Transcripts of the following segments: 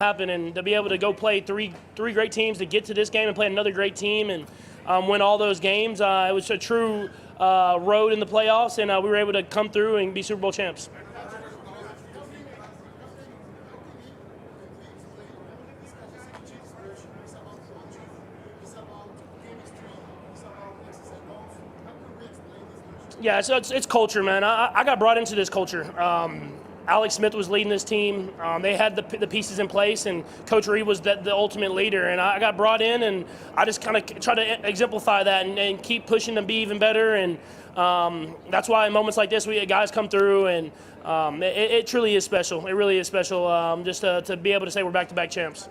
happen, and to be able to go play three great teams, to get to this game and play another great team and win all those games, it was a true road in the playoffs, and we were able to come through and be Super Bowl champs. Yeah, so it's culture, man. I got brought into this culture. Alex Smith was leading this team. They had the pieces in place, and Coach Reid was the ultimate leader. And I got brought in, and I just kind of try to exemplify that and keep pushing to be even better. And that's why in moments like this, guys come through, and it truly is special. It really is special just to be able to say we're back-to-back champs.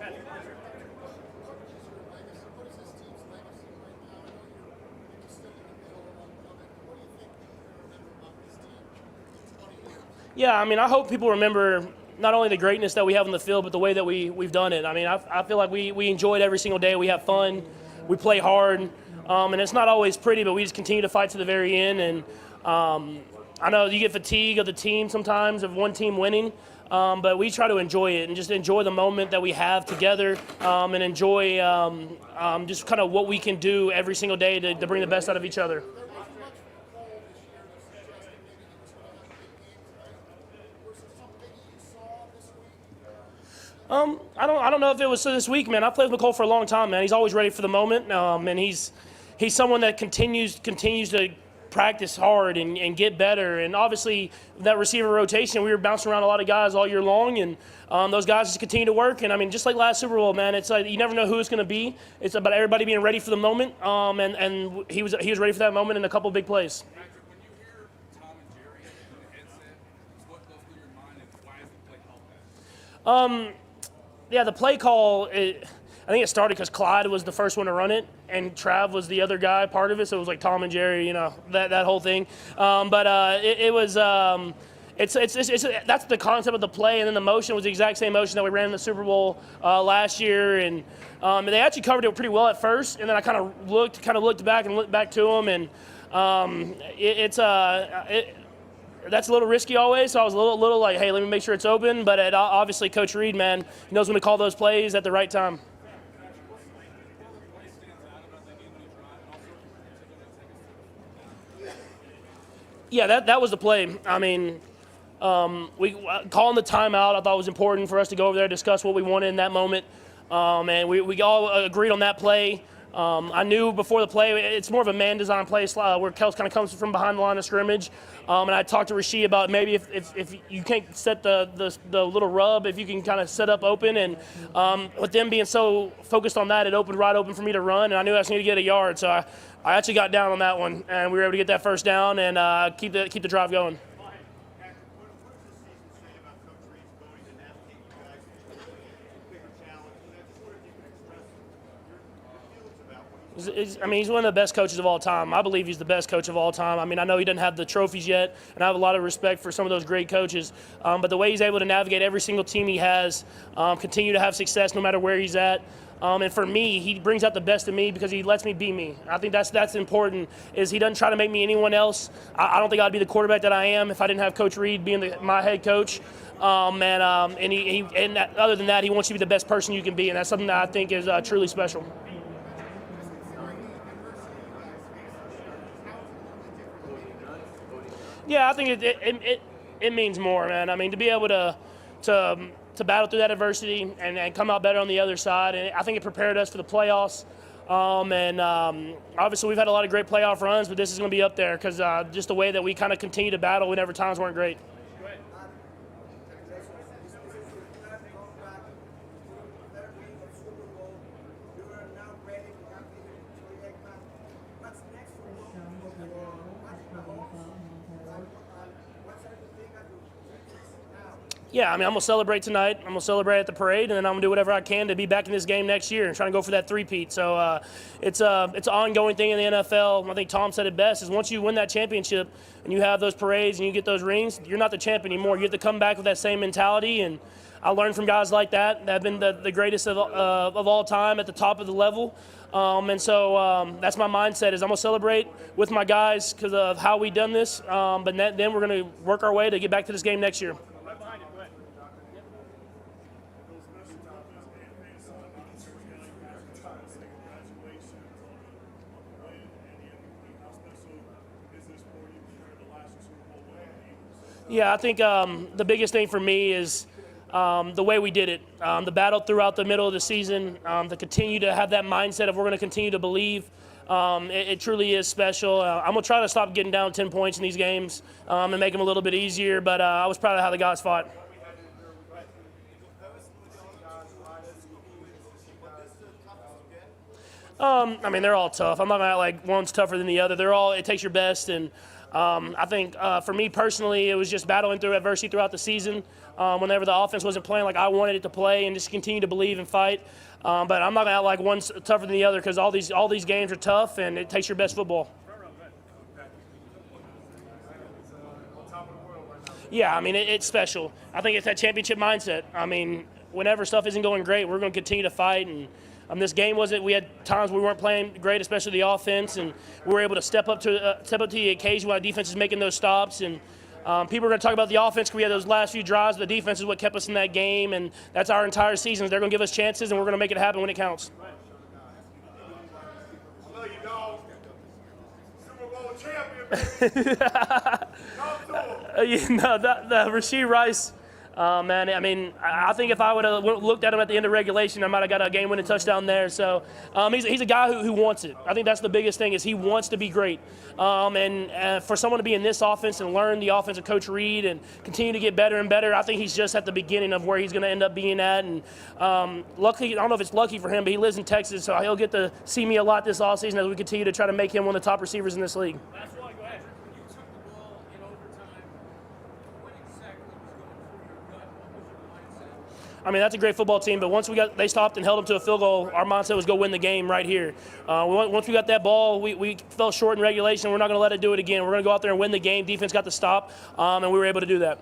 Yeah, I mean, I hope people remember not only the greatness that we have on the field, but the way that we've done it. I mean, I feel like we enjoy it every single day. We have fun. We play hard. And it's not always pretty, but we just continue to fight to the very end. And I know you get fatigue of the team sometimes, of one team winning, but we try to enjoy it and just enjoy the moment that we have together and enjoy just kind of what we can do every single day to bring the best out of each other. I don't know if it was this week, man. I've played with McCole for a long time, man. He's always ready for the moment, and he's someone that continues to practice hard and get better. And obviously, that receiver rotation, we were bouncing around a lot of guys all year long, and those guys just continue to work. And I mean, just like last Super Bowl, man, it's like you never know who it's going to be. It's about everybody being ready for the moment, and he was ready for that moment in a couple of big plays. Yeah, the play call, I think it started because Clyde was the first one to run it, and Trav was the other guy, part of it. So it was like Tom and Jerry, that whole thing. It was that's the concept of the play, and then the motion was the exact same motion that we ran in the Super Bowl last year, and they actually covered it pretty well at first, and then I kind of looked back and looked back to them, and that's a little risky always, so I was a little like, hey, let me make sure it's open. But obviously, Coach Reid, man, he knows when to call those plays at the right time. Yeah, that was the play. I mean, calling the timeout, I thought was important for us to go over there and discuss what we wanted in that moment. And we all agreed on that play. I knew before the play, it's more of a man-designed play where Kelce kind of comes from behind the line of scrimmage. And I talked to Reid about maybe if you can't set the little rub, if you can kind of set up open. And with them being so focused on that, it opened right open for me to run. And I knew I was going to get a yard. So I actually got down on that one. And we were able to get that first down and keep the drive going. I mean, he's one of the best coaches of all time. I believe he's the best coach of all time. I mean, I know he doesn't have the trophies yet, and I have a lot of respect for some of those great coaches. But the way he's able to navigate every single team he has, continue to have success no matter where he's at. And for me, he brings out the best in me because he lets me be me. I think that's important, is he doesn't try to make me anyone else. I don't think I'd be the quarterback that I am if I didn't have Coach Reid being my head coach. And other than that, he wants you to be the best person you can be, and that's something that I think is truly special. Yeah, I think it means more, man. I mean, to be able to battle through that adversity and come out better on the other side, and I think it prepared us for the playoffs. Obviously, we've had a lot of great playoff runs, but this is going to be up there because just the way that we kind of continue to battle whenever times weren't great. Yeah, I mean, I'm going to celebrate tonight. I'm going to celebrate at the parade, and then I'm going to do whatever I can to be back in this game next year and trying to go for that three-peat. So it's an ongoing thing in the NFL. I think Tom said it best, is once you win that championship and you have those parades and you get those rings, you're not the champ anymore. You have to come back with that same mentality, and I learned from guys like that have been the greatest of all time at the top of the level. That's my mindset, is I'm going to celebrate with my guys because of how we done this, but then we're going to work our way to get back to this game next year. Yeah, I think the biggest thing for me is the way we did it, the battle throughout the middle of the season, to continue to have that mindset of we're going to continue to believe. It truly is special. I'm going to try to stop getting down 10 points in these games and make them a little bit easier, but I was proud of how the guys fought. I mean, they're all tough. I'm not going to act like one's tougher than the other. It takes your best, and I think for me personally, it was just battling through adversity throughout the season. Whenever the offense wasn't playing like I wanted it to play, and just continue to believe and fight. But I'm not going to act like one's tougher than the other because all these games are tough, and it takes your best football. Yeah, I mean, it's special. I think it's that championship mindset. I mean, whenever stuff isn't going great, we're going to continue to fight. And this game we had times we weren't playing great, especially the offense, and we were able to step up to the occasion while the defense is making those stops. And people are going to talk about the offense because we had those last few drives. The defense is what kept us in that game, and that's our entire season. They're going to give us chances, and we're going to make it happen when it counts. I love you, dog. Super Bowl champion, baby. Rasheed Rice, man, I mean, I think if I would have looked at him at the end of regulation, I might have got a game-winning touchdown there. So he's a guy who wants it. I think that's the biggest thing is he wants to be great. And for someone to be in this offense and learn the offense of Coach Reid and continue to get better and better, I think he's just at the beginning of where he's going to end up being at. And luckily, I don't know if it's lucky for him, but he lives in Texas, so he'll get to see me a lot this offseason as we continue to try to make him one of the top receivers in this league. I mean, that's a great football team, but once they stopped and held them to a field goal, our mindset was go win the game right here. Once we got that ball, we fell short in regulation. We're not going to let it do it again. We're going to go out there and win the game. Defense got the stop, and we were able to do that.